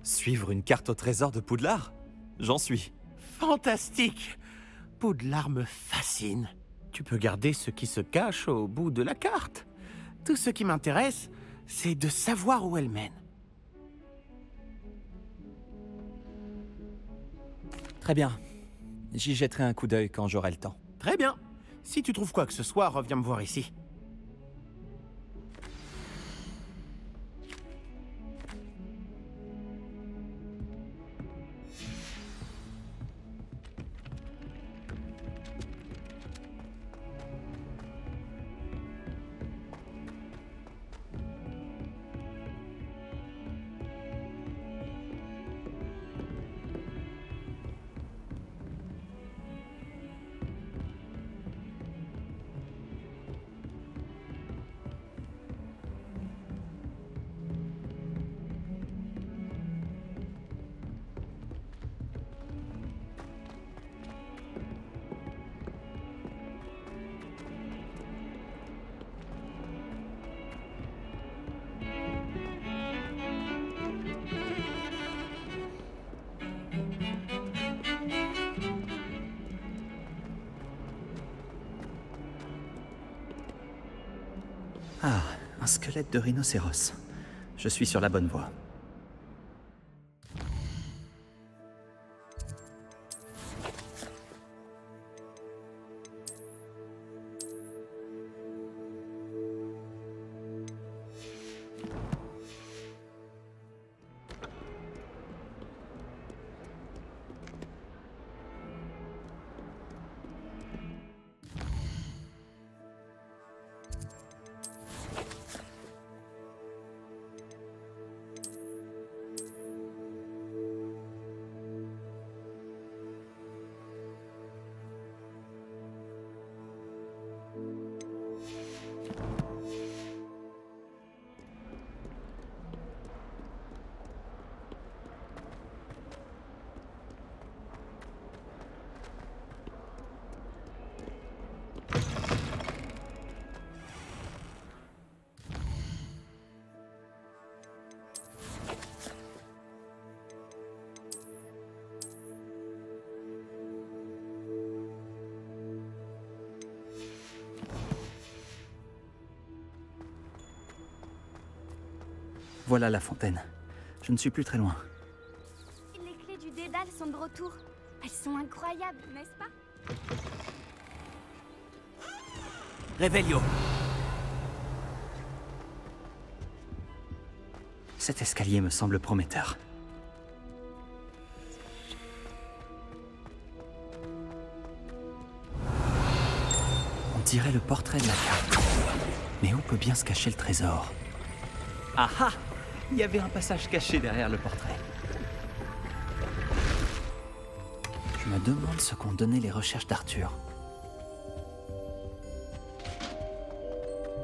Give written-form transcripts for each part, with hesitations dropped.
Suivre une carte au trésor de Poudlard? J'en suis. Fantastique! Poudlard me fascine. Tu peux garder ce qui se cache au bout de la carte. Tout ce qui m'intéresse, c'est de savoir où elle mène. Très bien. J'y jetterai un coup d'œil quand j'aurai le temps. Très bien. Si tu trouves quoi que ce soit, reviens me voir ici. Ah, un squelette de rhinocéros. Je suis sur la bonne voie. Voilà la fontaine. Je ne suis plus très loin. Les clés du dédale sont de retour. Elles sont incroyables, n'est-ce pas? Revelio. Cet escalier me semble prometteur. On dirait le portrait de la carte. Mais où peut bien se cacher le trésor? Ah ah! Il y avait un passage caché derrière le portrait. Je me demande ce qu'ont donné les recherches d'Arthur.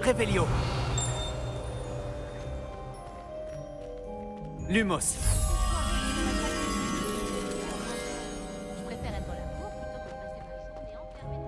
Revelio. Lumos. Je préfère être dans la cour plutôt que de passer ma journée enfermée.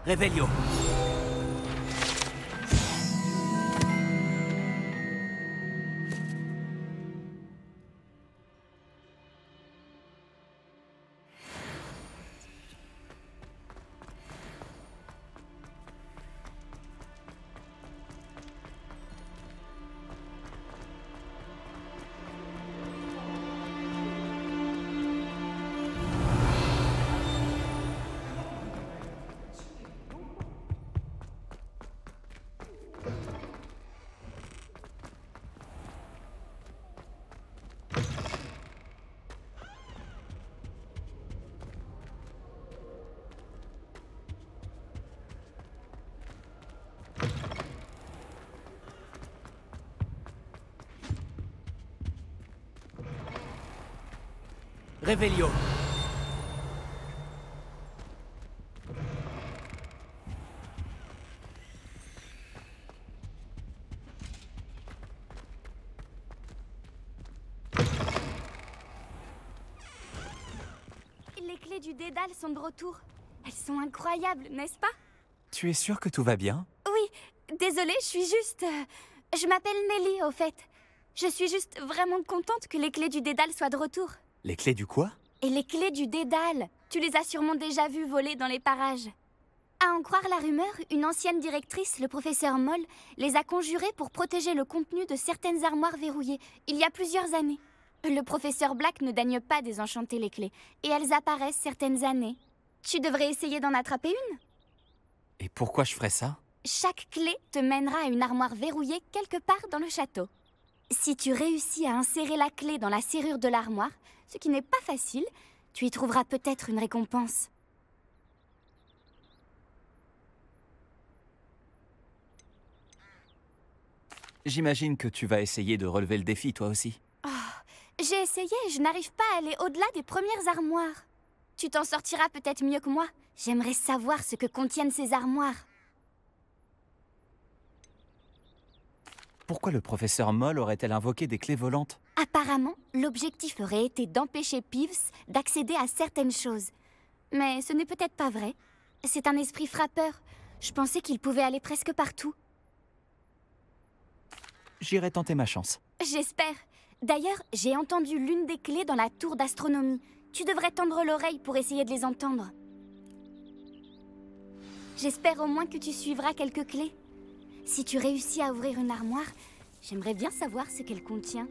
Revelio. Réveillon. Les clés du dédale sont de retour. Elles sont incroyables, n'est-ce pas? Tu es sûre que tout va bien? Oui, désolée, je suis juste... je m'appelle Nelly, au fait. Je suis juste vraiment contente que les clés du dédale soient de retour. Les clés du quoi? Et les clés du dédale, tu les as sûrement déjà vues voler dans les parages. À en croire la rumeur, une ancienne directrice, le professeur Moll, les a conjurées pour protéger le contenu de certaines armoires verrouillées, il y a plusieurs années. Le professeur Black ne daigne pas désenchanter les clés, et elles apparaissent certaines années. Tu devrais essayer d'en attraper une. Et pourquoi je ferais ça? Chaque clé te mènera à une armoire verrouillée quelque part dans le château. Si tu réussis à insérer la clé dans la serrure de l'armoire, ce qui n'est pas facile, tu y trouveras peut-être une récompense. J'imagine que tu vas essayer de relever le défi, toi aussi. J'ai essayé, je n'arrive pas à aller au-delà des premières armoires. Tu t'en sortiras peut-être mieux que moi. J'aimerais savoir ce que contiennent ces armoires. Pourquoi le professeur Moll aurait-elle invoqué des clés volantes? Apparemment, l'objectif aurait été d'empêcher Peeves d'accéder à certaines choses. Mais ce n'est peut-être pas vrai. C'est un esprit frappeur. Je pensais qu'il pouvait aller presque partout. J'irai tenter ma chance. J'espère. D'ailleurs, j'ai entendu l'une des clés dans la tour d'astronomie. Tu devrais tendre l'oreille pour essayer de les entendre. J'espère au moins que tu suivras quelques clés. Si tu réussis à ouvrir une armoire, j'aimerais bien savoir ce qu'elle contient.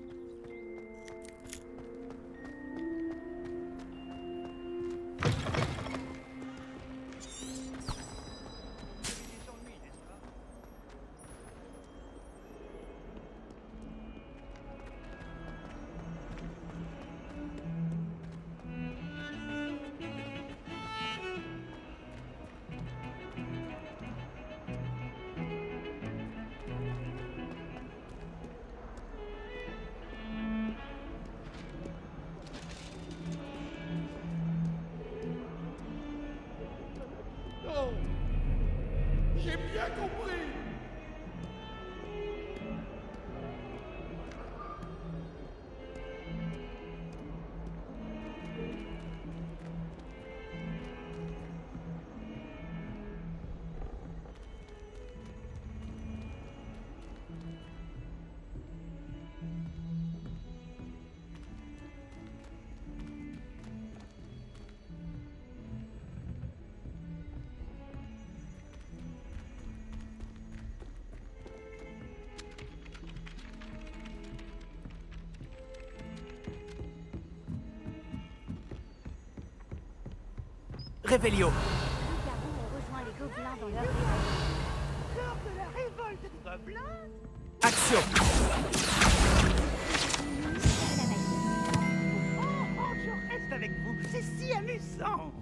Non, j'ai bien compris. Réveillon. Loup-garou ont rejoint les gobelins dans leur Lors de la révolte des gobelins. Action. Oh, je reste avec vous. C'est si amusant.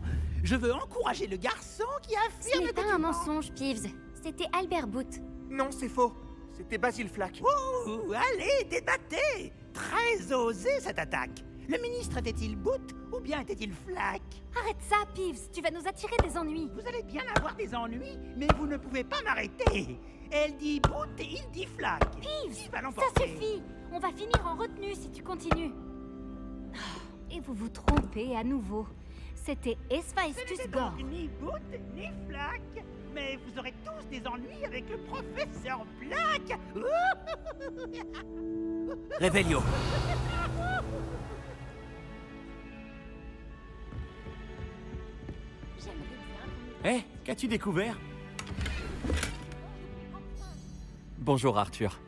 Je veux encourager le garçon qui Ce affirme n'est que pas tu un mens. mensonge, Peeves. C'était Albert Booth. Non, c'est faux. C'était Basil Flack. Oh, allez, débattez. Très osé cette attaque. Le ministre était-il Booth ou bien était-il Flack? Arrête ça, Peeves. Tu vas nous attirer des ennuis. Vous allez bien avoir des ennuis, mais vous ne pouvez pas m'arrêter. Elle dit Booth et il dit Flack. Peeves, Qui va ça l'emporter? suffit. On va finir en retenue si tu continues. Et vous vous trompez à nouveau. C'était Ce Héphaïstus n'était Gore. donc ni Booth ni Flack. Mais vous aurez tous des ennuis avec le professeur Black. Réveillon. Hé, qu'as-tu découvert? Bonjour Arthur.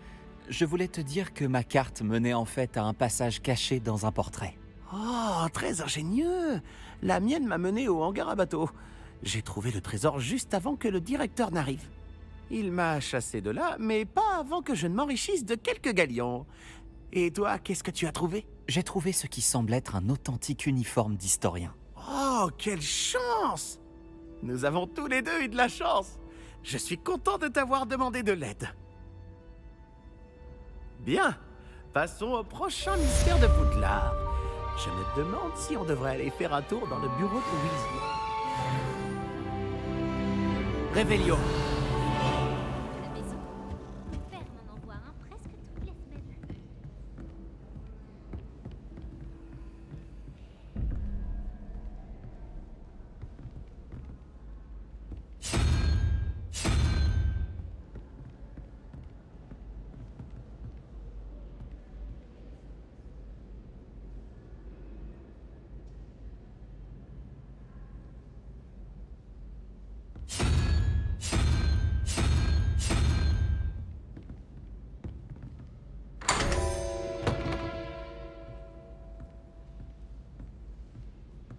Je voulais te dire que ma carte menait en fait à un passage caché dans un portrait. Oh, très ingénieux. La mienne m'a mené au hangar à bateau. J'ai trouvé le trésor juste avant que le directeur n'arrive. Il m'a chassé de là, mais pas avant que je ne m'enrichisse de quelques galions. Et toi, qu'est-ce que tu as trouvé? J'ai trouvé ce qui semble être un authentique uniforme d'historien. Oh, quelle chance! Nous avons tous les deux eu de la chance. Je suis content de t'avoir demandé de l'aide. Bien, passons au prochain mystère de Poudlard. Je me demande si on devrait aller faire un tour dans le bureau de Weasley. Réveillon. La maison. Mon père m'en envoie un presque toutes les semaines.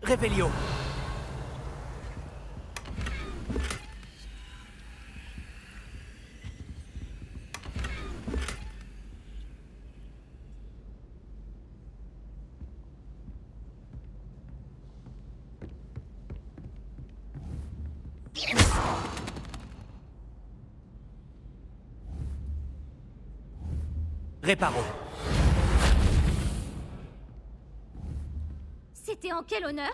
Réveillon. Réparons. C'était en quel honneur?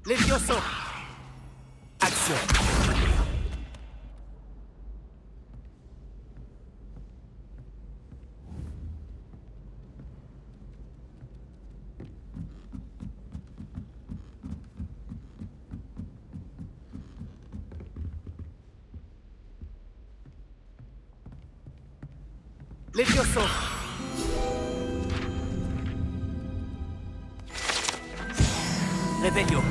Lévioso. Action. Lévioso. Réveillon.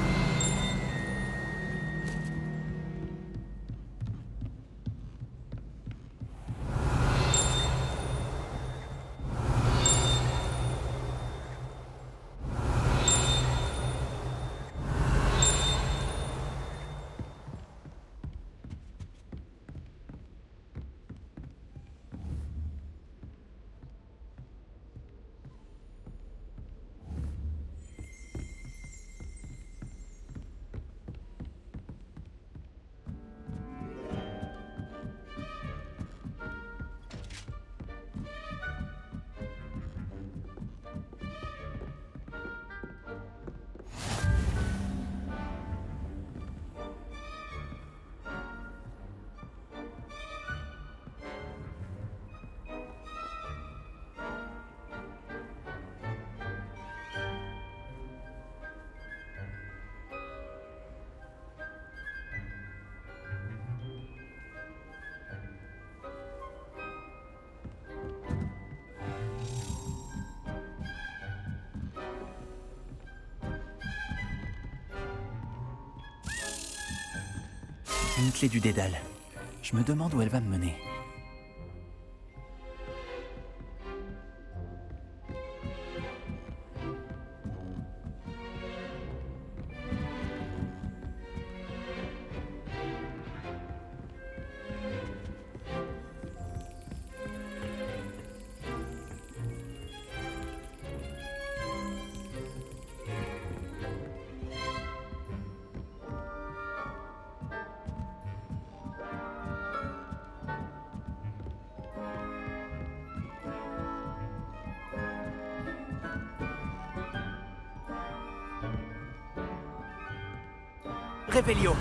Une clé du dédale. Je me demande où elle va me mener. Réveillon.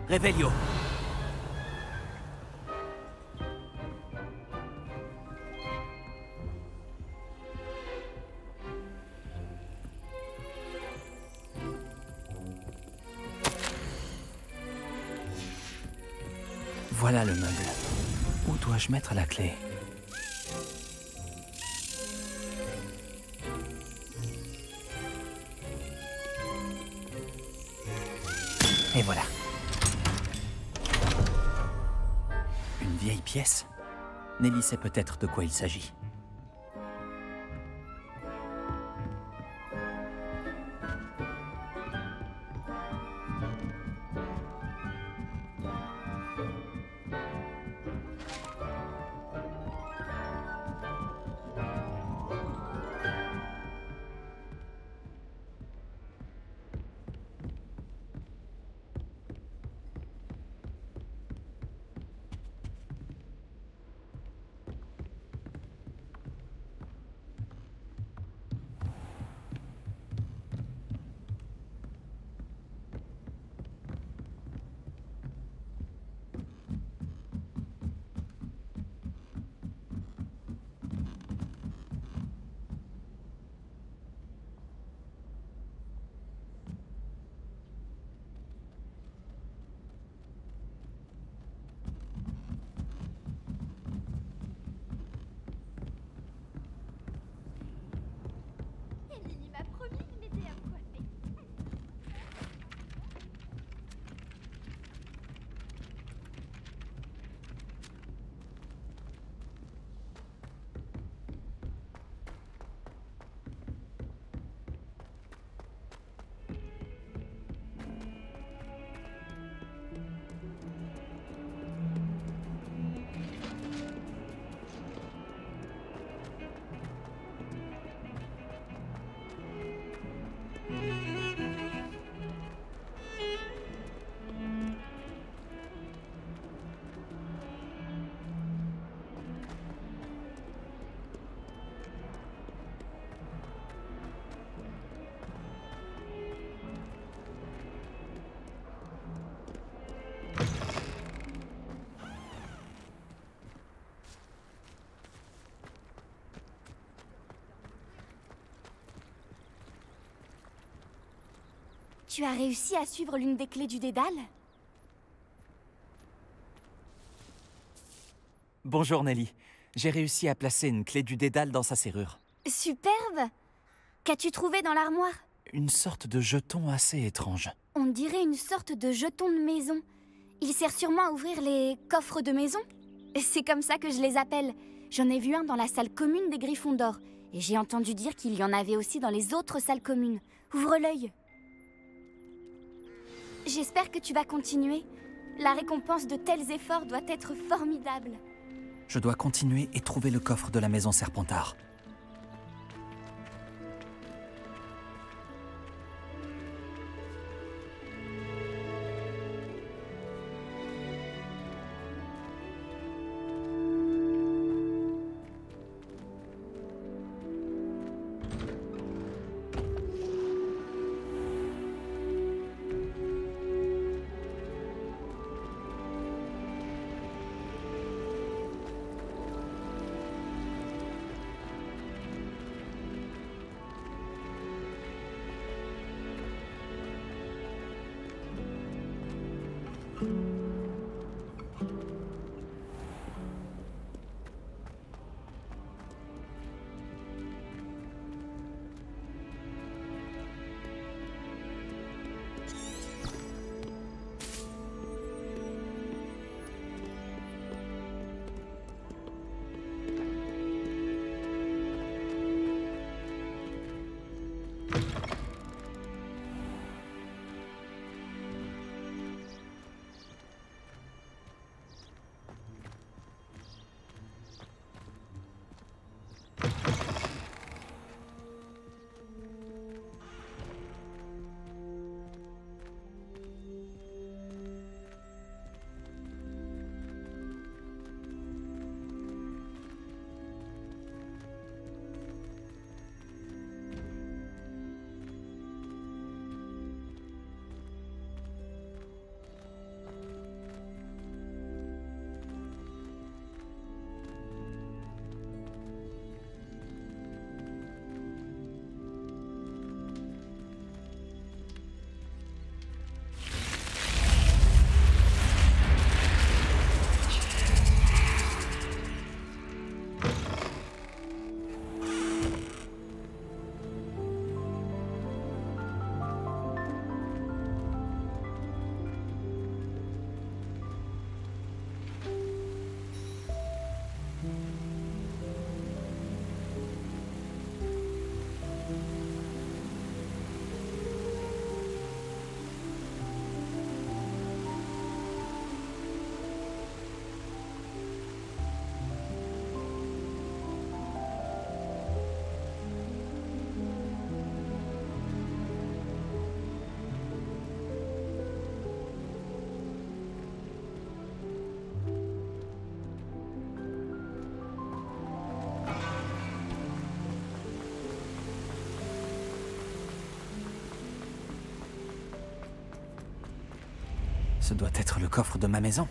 Réveillon. Voilà le meuble. Où dois-je mettre la clé? Et voilà. Une vieille pièce. Nelly sait peut-être de quoi il s'agit. Lily m'a promis de m'aider à me coiffer. Tu as réussi à suivre l'une des clés du dédale? Bonjour Nelly. J'ai réussi à placer une clé du dédale dans sa serrure. Superbe! Qu'as-tu trouvé dans l'armoire? Une sorte de jeton assez étrange. On dirait une sorte de jeton de maison. Il sert sûrement à ouvrir les coffres de maison. C'est comme ça que je les appelle. J'en ai vu un dans la salle commune des Griffons d'Or. Et j'ai entendu dire qu'il y en avait aussi dans les autres salles communes. Ouvre l'œil. J'espère que tu vas continuer. La récompense de tels efforts doit être formidable. Je dois continuer et trouver le coffre de la maison Serpentard. Ce doit être le coffre de ma maison.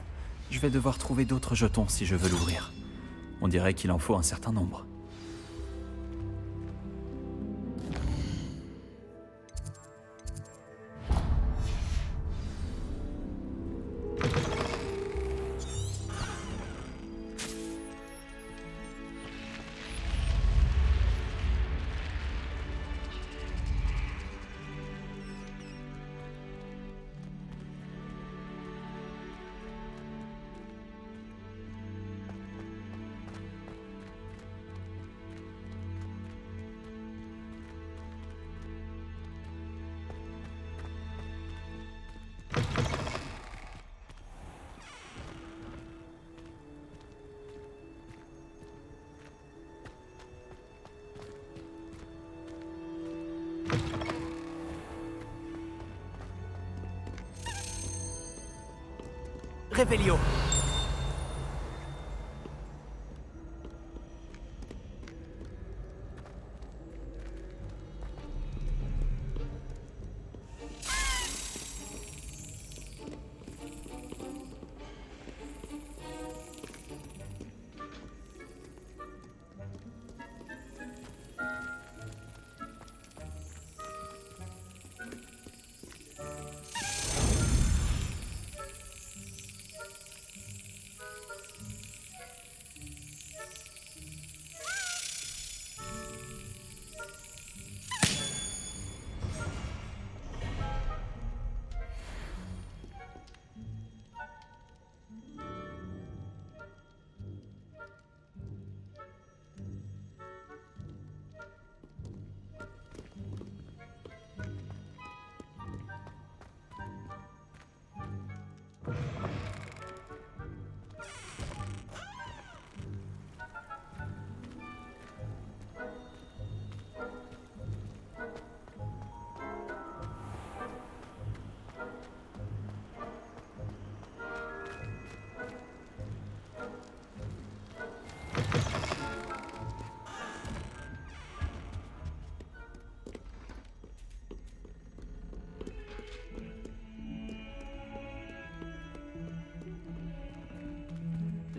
Je vais devoir trouver d'autres jetons si je veux l'ouvrir. On dirait qu'il en faut un certain nombre. Révélio.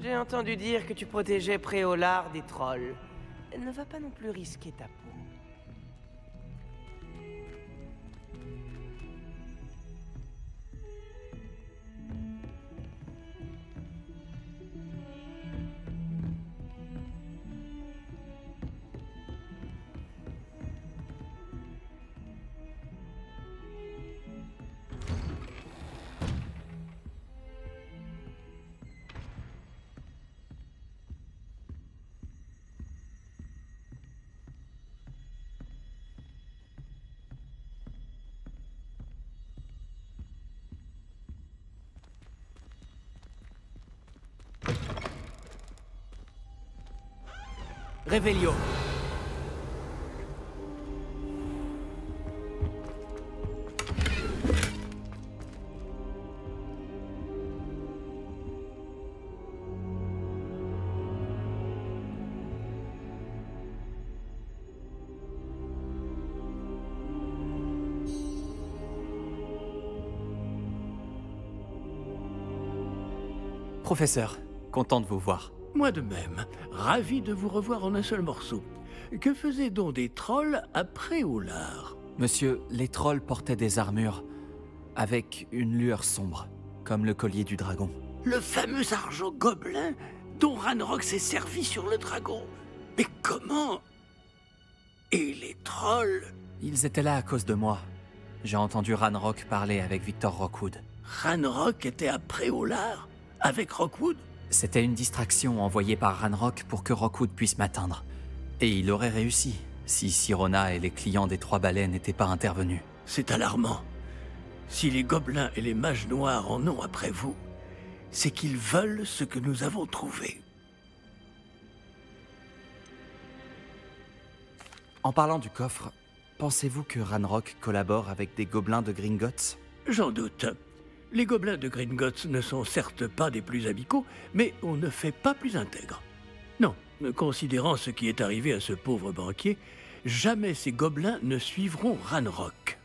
J'ai entendu dire que tu protégeais Préolard des trolls. Ne va pas non plus risquer ta peau. Révélio. Professeur, content de vous voir. Moi de même, ravi de vous revoir en un seul morceau. Que faisaient donc des trolls après Préolard? Monsieur, les trolls portaient des armures avec une lueur sombre, comme le collier du dragon. Le fameux argent gobelin dont Ranrock s'est servi sur le dragon. Mais comment? Et les trolls? Ils étaient là à cause de moi. J'ai entendu Ranrock parler avec Victor Rockwood. Ranrock était à Préolard avec Rockwood? C'était une distraction envoyée par Ranrock pour que Rockwood puisse m'atteindre. Et il aurait réussi, si Sirona et les clients des Trois Balais n'étaient pas intervenus. C'est alarmant. Si les gobelins et les mages noirs en ont après vous, c'est qu'ils veulent ce que nous avons trouvé. En parlant du coffre, pensez-vous que Ranrock collabore avec des gobelins de Gringotts? J'en doute. Les gobelins de Gringotts ne sont certes pas des plus amicaux, mais on ne fait pas plus intègre. Non, considérant ce qui est arrivé à ce pauvre banquier, jamais ces gobelins ne suivront Ranrock.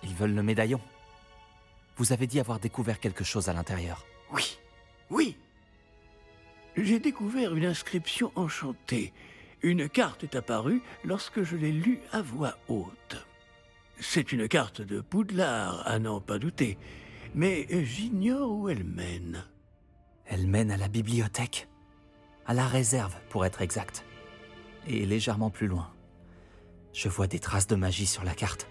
Ils veulent le médaillon. Vous avez dit avoir découvert quelque chose à l'intérieur. Oui, oui. J'ai découvert une inscription enchantée. Une carte est apparue lorsque je l'ai lue à voix haute. C'est une carte de Poudlard, à n'en pas douter. Mais j'ignore où elle mène. Elle mène à la bibliothèque. À la réserve, pour être exact. Et légèrement plus loin. Je vois des traces de magie sur la carte.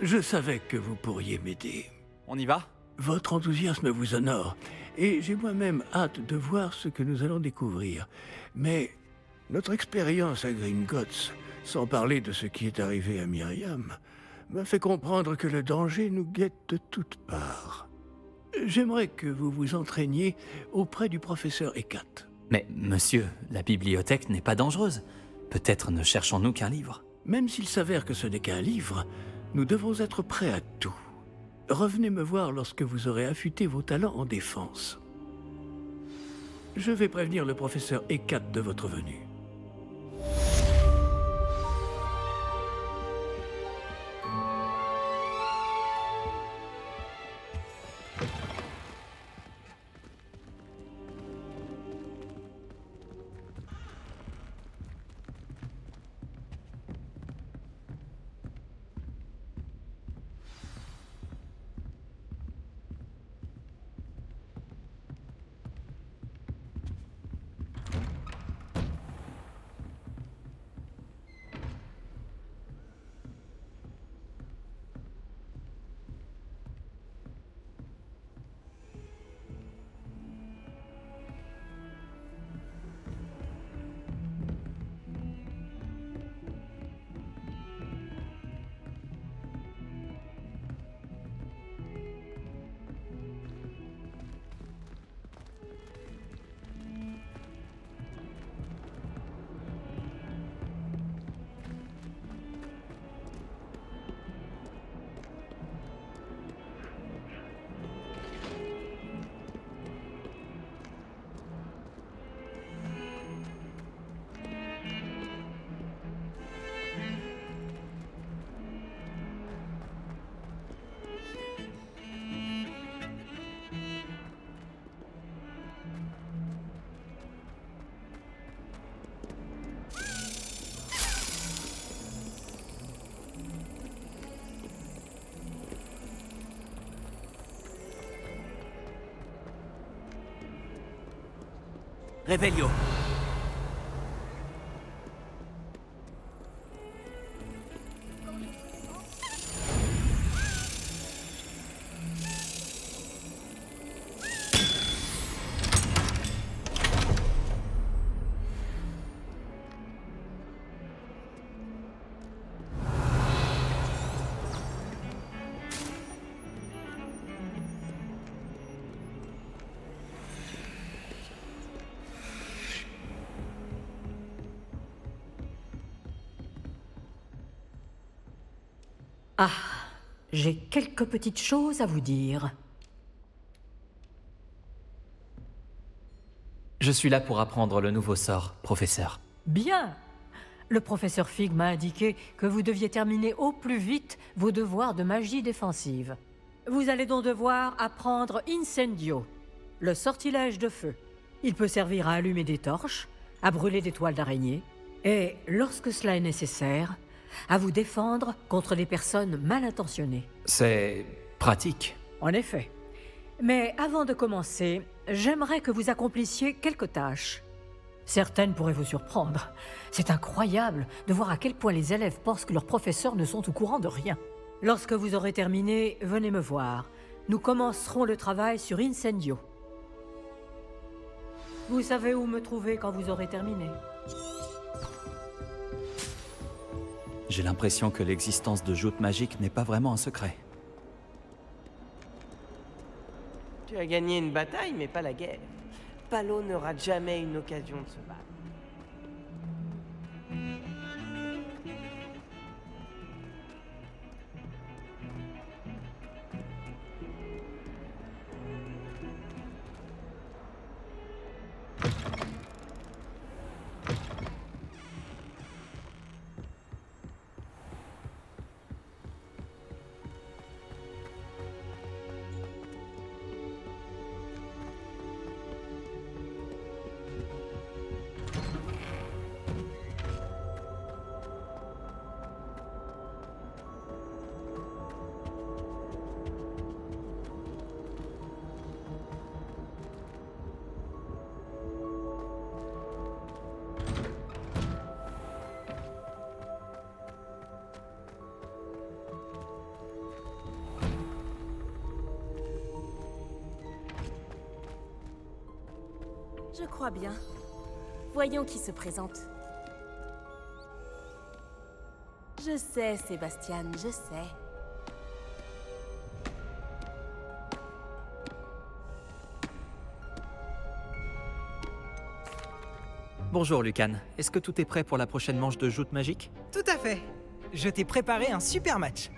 Je savais que vous pourriez m'aider. On y va? Votre enthousiasme vous honore, et j'ai moi-même hâte de voir ce que nous allons découvrir. Mais notre expérience à Gringotts, sans parler de ce qui est arrivé à Myriam, m'a fait comprendre que le danger nous guette de toutes parts. J'aimerais que vous vous entraîniez auprès du professeur Hecat. Mais, monsieur, la bibliothèque n'est pas dangereuse. Peut-être ne cherchons-nous qu'un livre. Même s'il s'avère que ce n'est qu'un livre, nous devons être prêts à tout. Revenez me voir lorsque vous aurez affûté vos talents en défense. Je vais prévenir le professeur Hecat de votre venue. Revelio. Ah, j'ai quelques petites choses à vous dire. Je suis là pour apprendre le nouveau sort, professeur. Bien. Le professeur Fig m'a indiqué que vous deviez terminer au plus vite vos devoirs de magie défensive. Vous allez donc devoir apprendre Incendio, le sortilège de feu. Il peut servir à allumer des torches, à brûler des toiles d'araignée, et, lorsque cela est nécessaire, à vous défendre contre les personnes mal intentionnées. C'est pratique. En effet. Mais avant de commencer, j'aimerais que vous accomplissiez quelques tâches. Certaines pourraient vous surprendre. C'est incroyable de voir à quel point les élèves pensent que leurs professeurs ne sont au courant de rien. Lorsque vous aurez terminé, venez me voir. Nous commencerons le travail sur Incendio. Vous savez où me trouver quand vous aurez terminé. J'ai l'impression que l'existence de joutes magiques n'est pas vraiment un secret. Tu as gagné une bataille, mais pas la guerre. Palo ne rate jamais une occasion de se battre. Je crois bien. Voyons qui se présente. Je sais, Sébastien, je sais. Bonjour Lucan, est-ce que tout est prêt pour la prochaine manche de joute magique? Tout à fait. Je t'ai préparé un super match.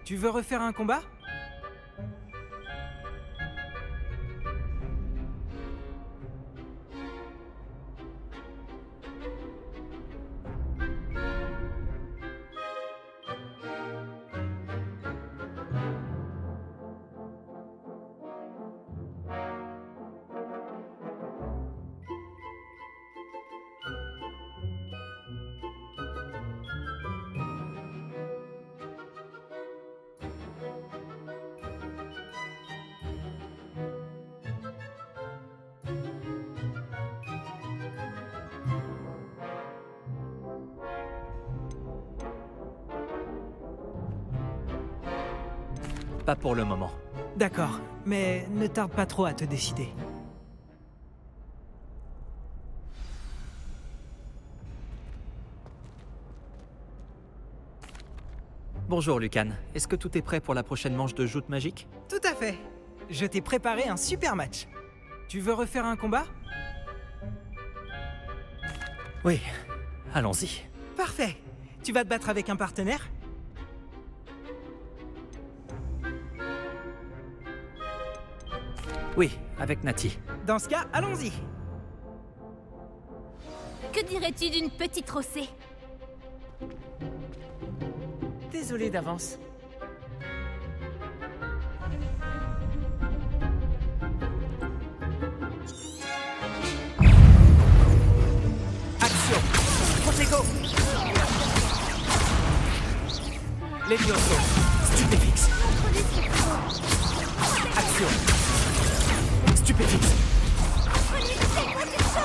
Tu veux refaire un combat? Pas pour le moment. D'accord, mais ne tarde pas trop à te décider. Bonjour Lucan, est-ce que tout est prêt pour la prochaine manche de joute magique? Tout à fait. Je t'ai préparé un super match. Tu veux refaire un combat? Oui, allons-y. Parfait. Tu vas te battre avec un partenaire? Oui, avec Nati. Dans ce cas, allons-y. Que dirais-tu d'une petite rossée? Désolé d'avance. Action! Protego! Levioso! Stupéfixe! Action! Stupéfixe!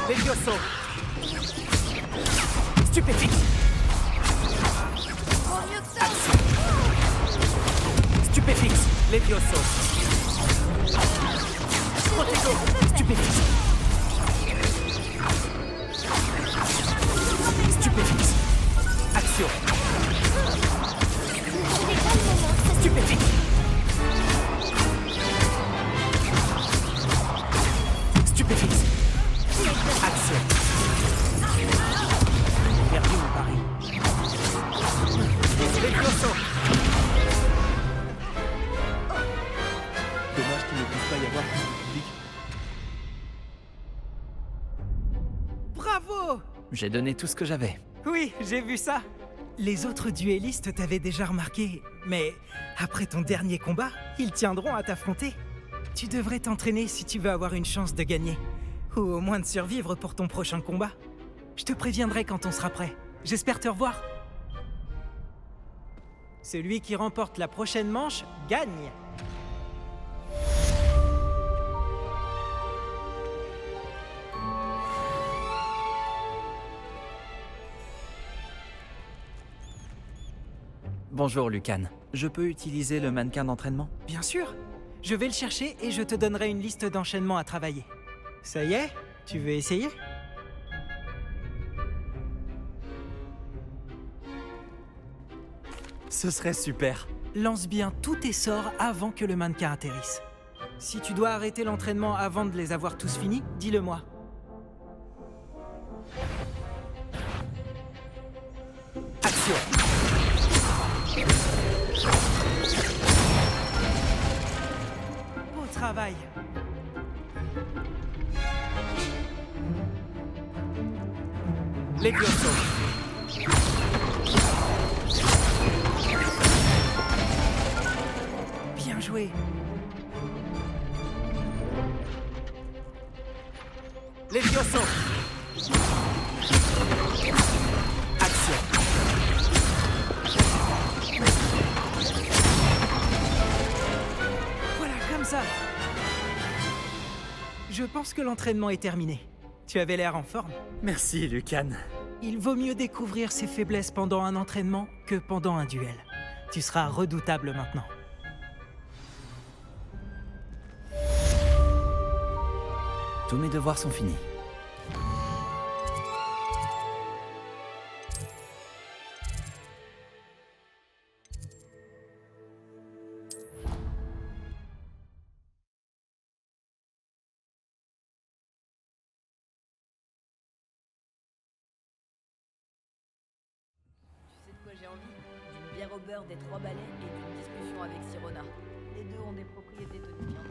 Levioso! Stupéfixe! Action! Stupéfixe! Levioso! Protego! Stupéfixe! Stupéfixe! Action! Stupéfixe! Stupéfixe! Action! Perdu mon pari. Levioso! Dommage qu'il ne puisse pas y avoir plus de public. Bravo! J'ai donné tout ce que j'avais. Oui, j'ai vu ça. Les autres duellistes t'avaient déjà remarqué, mais après ton dernier combat, ils tiendront à t'affronter. Tu devrais t'entraîner si tu veux avoir une chance de gagner, ou au moins de survivre pour ton prochain combat. Je te préviendrai quand on sera prêt. J'espère te revoir. Celui qui remporte la prochaine manche gagne. Bonjour Lucan, je peux utiliser le mannequin d'entraînement? Bien sûr. Je vais le chercher et je te donnerai une liste d'enchaînements à travailler. Ça y est? Tu veux essayer? Ce serait super. Lance bien tous tes sorts avant que le mannequin atterrisse. Si tu dois arrêter l'entraînement avant de les avoir tous finis, dis-le-moi. Action! Beau travail. Levioso! Bien joué. Levioso! Action! Voilà, comme ça. Je pense que l'entraînement est terminé. Tu avais l'air en forme. Merci Lucan. Il vaut mieux découvrir ses faiblesses pendant un entraînement que pendant un duel. Tu seras redoutable maintenant. Tous mes devoirs sont finis. l'odeur des 3 balais et d'une discussion avec Sirona. Les deux ont des propriétés tonifiantes.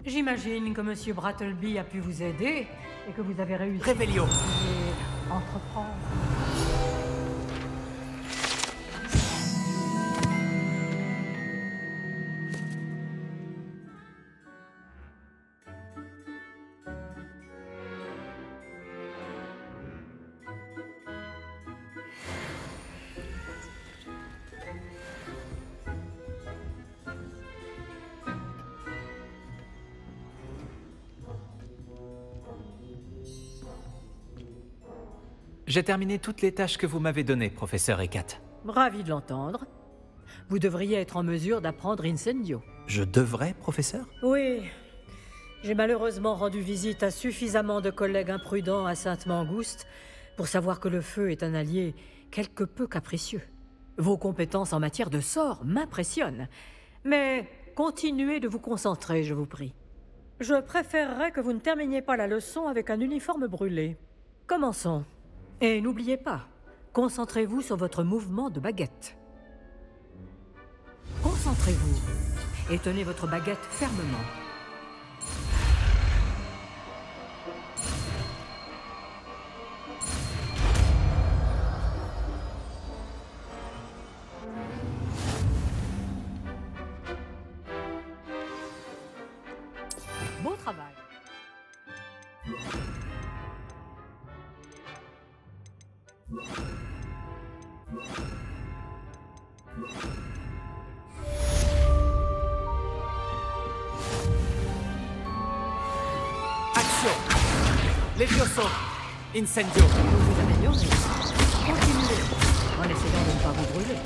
J'imagine que Monsieur Brattleby a pu vous aider et que vous avez réussi Révélio. à entreprendre. J'ai terminé toutes les tâches que vous m'avez données, professeur Hecat. Ravi de l'entendre. Vous devriez être en mesure d'apprendre Incendio. Je devrais, professeur? Oui. J'ai malheureusement rendu visite à suffisamment de collègues imprudents à Sainte-Mangouste pour savoir que le feu est un allié quelque peu capricieux. Vos compétences en matière de sorts m'impressionnent. Mais continuez de vous concentrer, je vous prie. Je préférerais que vous ne terminiez pas la leçon avec un uniforme brûlé. Commençons. Et n'oubliez pas, concentrez-vous sur votre mouvement de baguette. Concentrez-vous et tenez votre baguette fermement. Beau travail. Action! Levioso! Incendio! Vous vous améliorez. Continuez en essayant de ne pas vous brûler.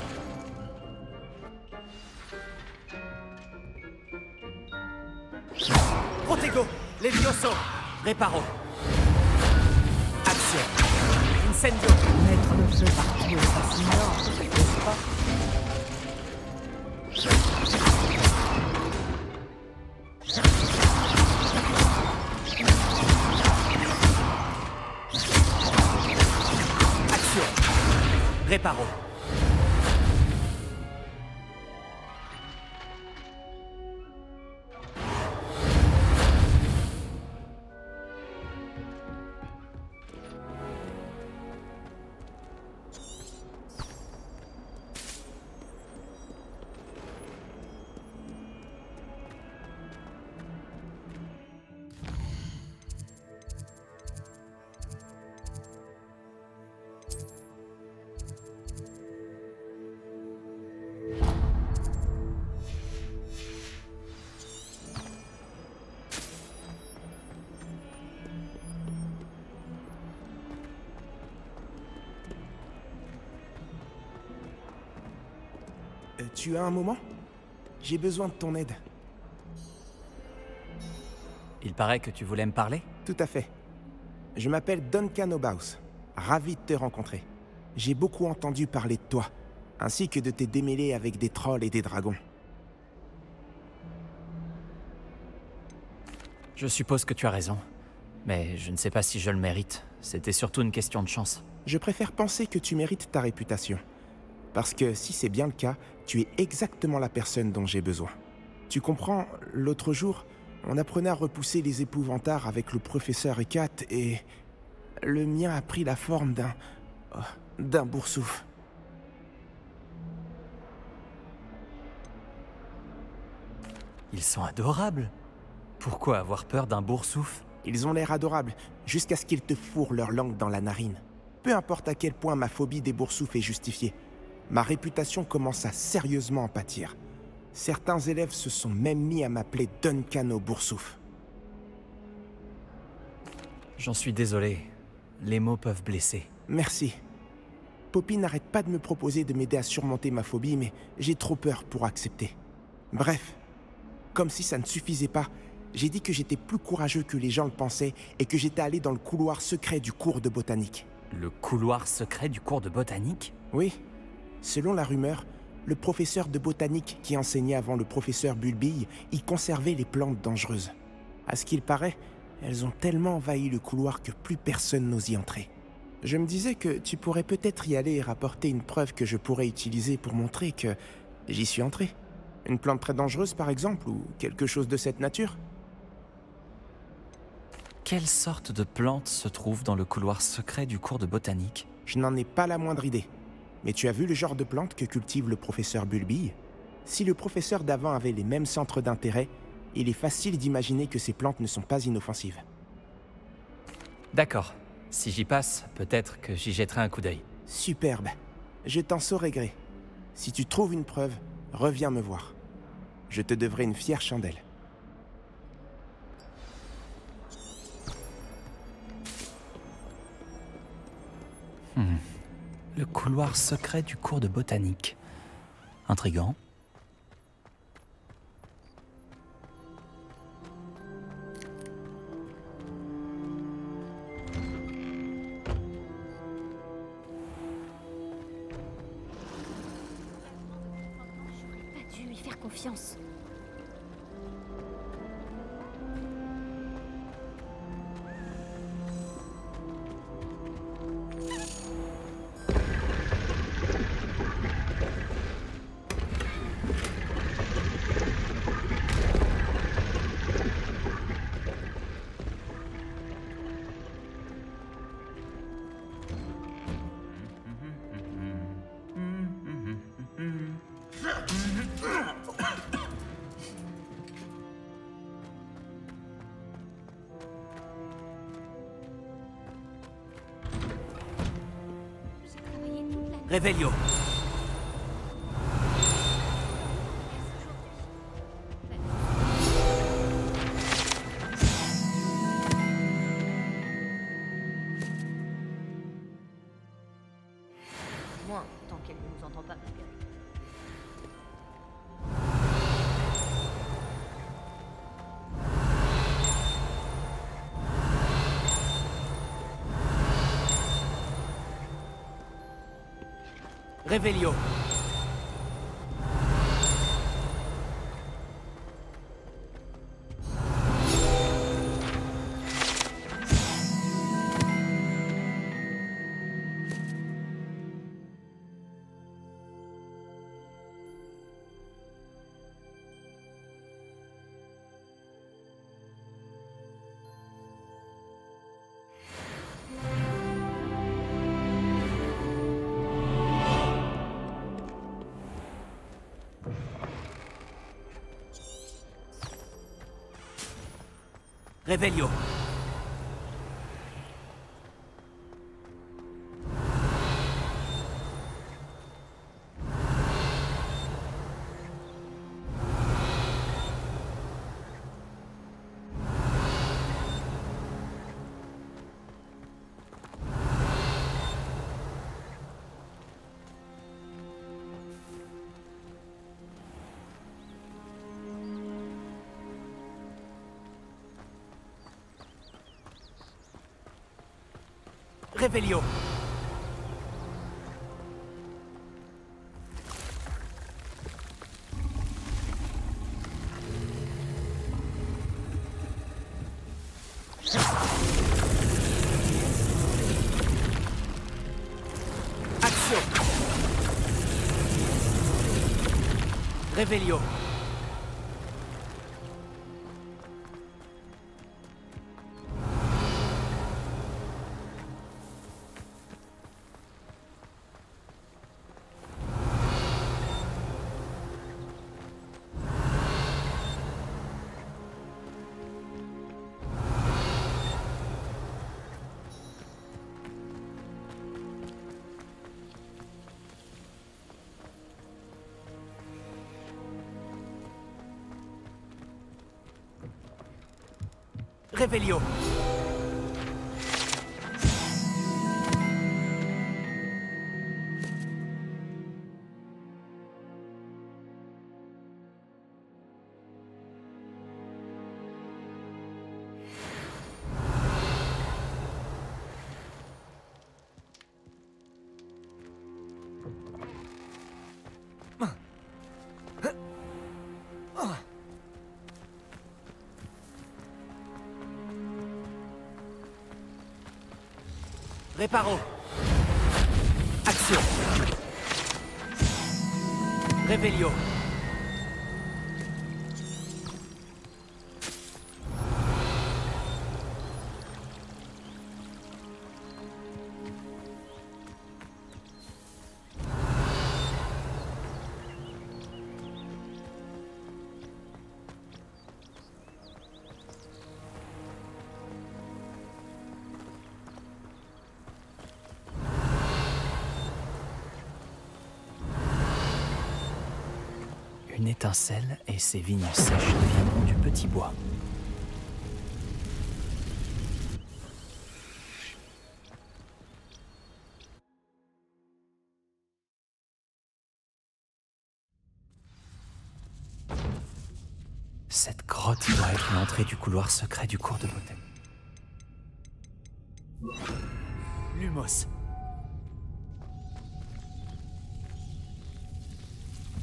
Protego! Levioso! Reparo! Action! Incendio! Mettre le feu partout est fascinant, n'est-ce pas? Action! Reparo! Tu as un moment? J'ai besoin de ton aide. Il paraît que tu voulais me parler? Tout à fait. Je m'appelle Duncan Obaus. Ravi de te rencontrer. J'ai beaucoup entendu parler de toi, ainsi que de tes démêlés avec des trolls et des dragons. Je suppose que tu as raison. Mais je ne sais pas si je le mérite. C'était surtout une question de chance. Je préfère penser que tu mérites ta réputation. Parce que si c'est bien le cas, tu es exactement la personne dont j'ai besoin. Tu comprends, l'autre jour, on apprenait à repousser les épouvantards avec le professeur Hecat et... le mien a pris la forme d'un boursouf. Ils sont adorables. Pourquoi avoir peur d'un boursouf? Ils ont l'air adorables, jusqu'à ce qu'ils te fourrent leur langue dans la narine. Peu importe à quel point ma phobie des boursoufs est justifiée, ma réputation commence à sérieusement en pâtir. Certains élèves se sont même mis à m'appeler Duncan au boursouf. J'en suis désolé. Les mots peuvent blesser. Merci. Poppy n'arrête pas de me proposer de m'aider à surmonter ma phobie, mais j'ai trop peur pour accepter. Bref, comme si ça ne suffisait pas, j'ai dit que j'étais plus courageux que les gens le pensaient et que j'étais allé dans le couloir secret du cours de botanique. Le couloir secret du cours de botanique? Oui. Selon la rumeur, le professeur de botanique qui enseignait avant le professeur Bulbille y conservait les plantes dangereuses. À ce qu'il paraît, elles ont tellement envahi le couloir que plus personne n'ose y entrer. Je me disais que tu pourrais peut-être y aller et rapporter une preuve que je pourrais utiliser pour montrer que j'y suis entré. Une plante très dangereuse par exemple, ou quelque chose de cette nature. Quelle sorte de plante se trouve dans le couloir secret du cours de botanique? Je n'en ai pas la moindre idée. Mais tu as vu le genre de plante que cultive le professeur Bulbille? Si le professeur d'avant avait les mêmes centres d'intérêt, il est facile d'imaginer que ces plantes ne sont pas inoffensives. D'accord. Si j'y passe, peut-être que j'y jetterai un coup d'œil. Superbe. Je t'en saurai gré. Si tu trouves une preuve, reviens me voir. Je te devrai une fière chandelle. Le couloir secret du cours de botanique. Intriguant. J'aurais pas dû lui faire confiance. Réveillon. Moins, tant qu'elle ne nous entend pas. Réveillon. Réveillon. Réveillon. Action. Réveillon. Revelio. Réparo. Action. Revelio. Une étincelle et ces vignes sèches deviendront du petit bois. Cette grotte doit être l'entrée du couloir secret du cours de botanique. Lumos.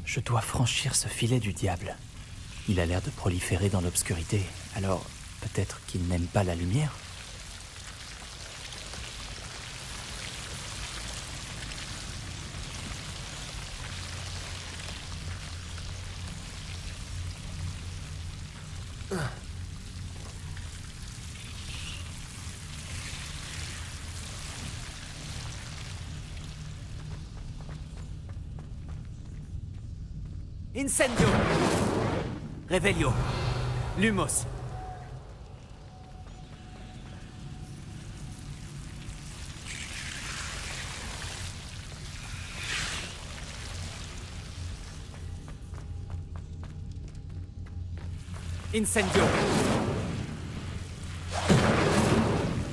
Je dois franchir ce filet du diable. Il a l'air de proliférer dans l'obscurité, alors peut-être qu'il n'aime pas la lumière? Incendio. Revelio. Lumos. Incendio.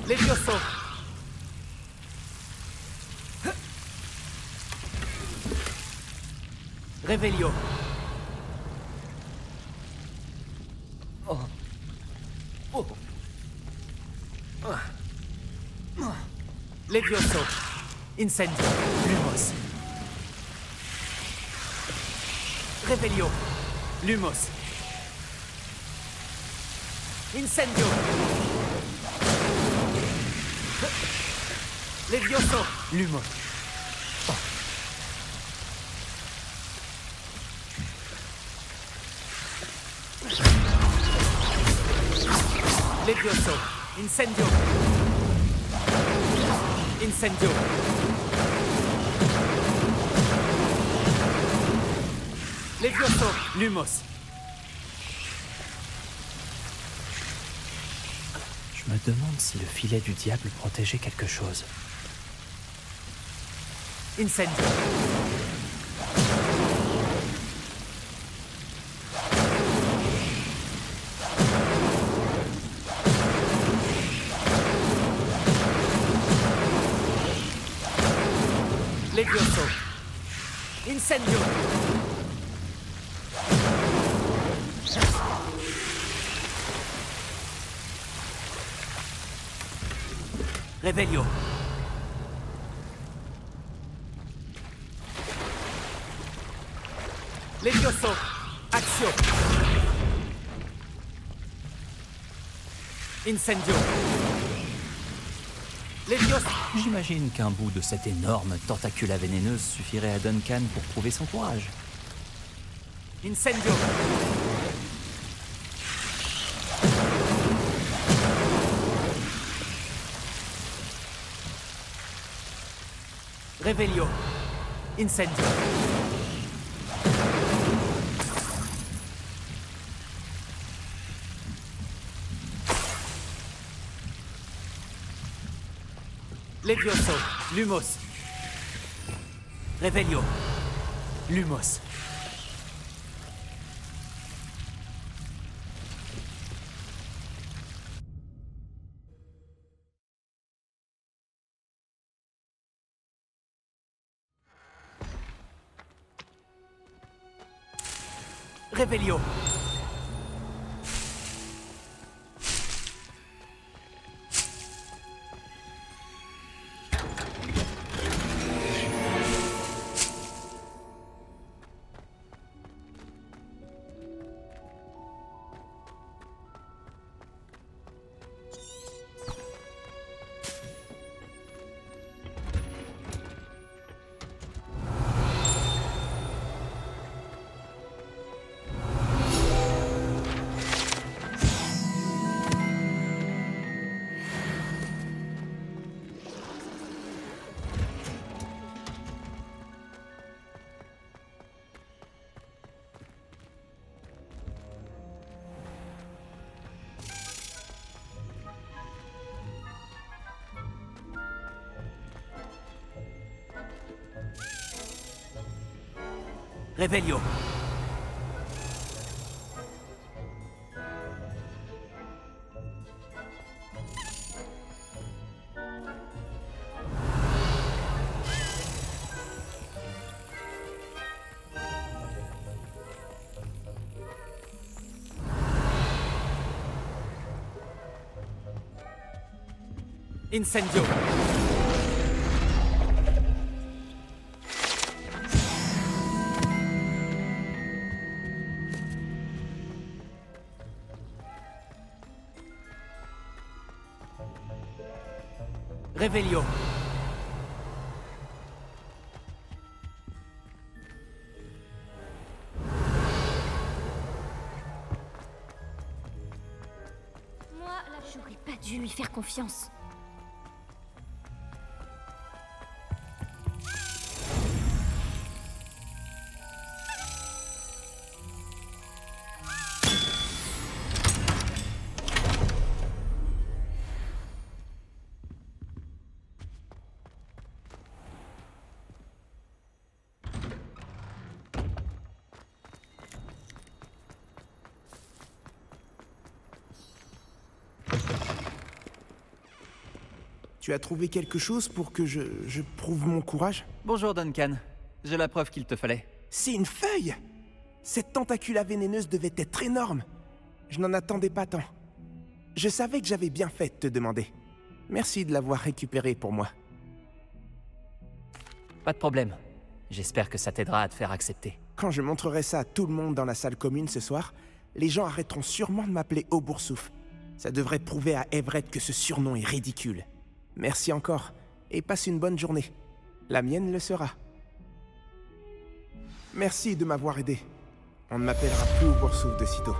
Levioso. Revelio. Levioso. Incendio. Lumos. Revelio. Lumos. Incendio. Levioso. Lumos. Levioso. Incendio. Incendio. Levioso. Lumos. Je me demande si le filet du diable protégeait quelque chose. Incendio. Levioso. Incendio. Revelio. Levioso. Action. Incendio. Levioso. J'imagine qu'un bout de cette énorme tentacula vénéneuse suffirait à Duncan pour prouver son courage. Incendio. Revelio. Incendio. Levioso. Lumos. Revelio. Lumos. Revelio. Revelio. Incendio. Revelio. Moi, là, j'aurais pas dû lui faire confiance. Tu as trouvé quelque chose pour que je prouve mon courage? Bonjour Duncan. J'ai la preuve qu'il te fallait. C'est une feuille! Cette tentacula vénéneuse devait être énorme. Je n'en attendais pas tant. Je savais que j'avais bien fait de te demander. Merci de l'avoir récupérée pour moi. Pas de problème. J'espère que ça t'aidera à te faire accepter. Quand je montrerai ça à tout le monde dans la salle commune ce soir, les gens arrêteront sûrement de m'appeler Auboursouf. Ça devrait prouver à Everett que ce surnom est ridicule. Merci encore, et passe une bonne journée. La mienne le sera. Merci de m'avoir aidé. On ne m'appellera plus Auboursouf de sitôt.